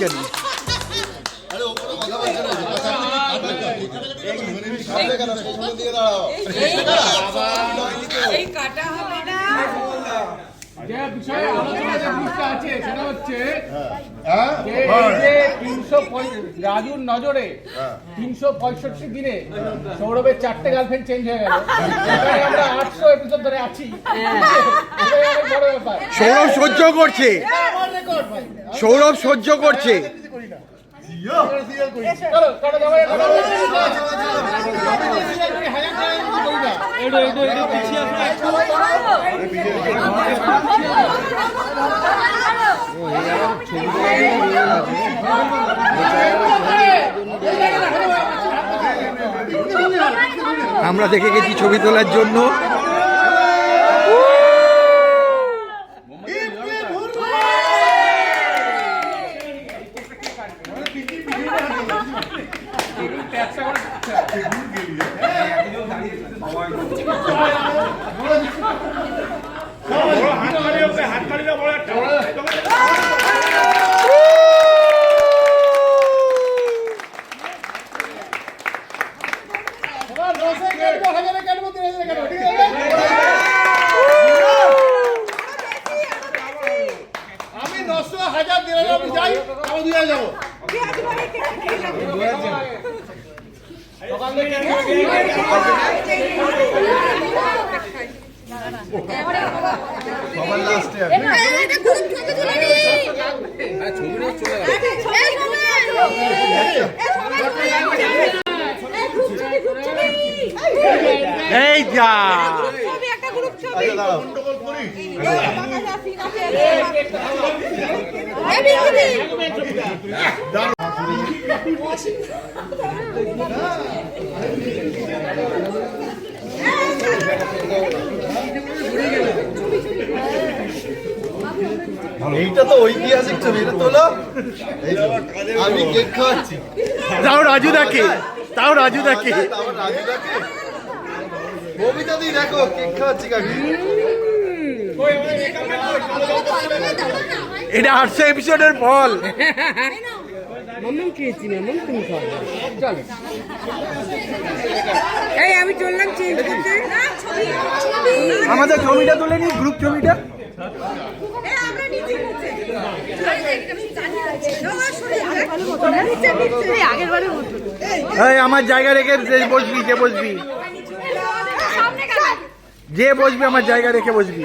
কেন? রাজুর নজরে 365 দিনে সৌরভের 4টে গার্লফ্রেন্ড চেঞ্জ হয়ে গেল। আমরা 800 এপিসোড ধরে আছি। সৌরভ সহ্য করছে, সৌরভ সহ্য করছে। আমরা দেখে গেছি ছবি তোলার জন্য। আমি 900 1000 দিলাম যাই আমি 2000 যাবো। সবার লাস্টে এই যা এইটা তো ঐতিহাসিক ছবি, এটা তোলো। আমি কেক খাওয়াচ্ছি, তাও রাজুদাকে, তাও রাজুদাকে। ববিতা দি দেখো কেক খাওয়াচ্ছি কাকি। এটা 800 এপিসোডের ফল। আমি চললাম চেঞ্জ করতে। আমাদের ছবিটা তুলে নি, গ্রুপ ছবিটা। আমার জায়গা রেখে বসবি, যে বসবি, যে বসবি আমার জায়গা রেখে বসবি।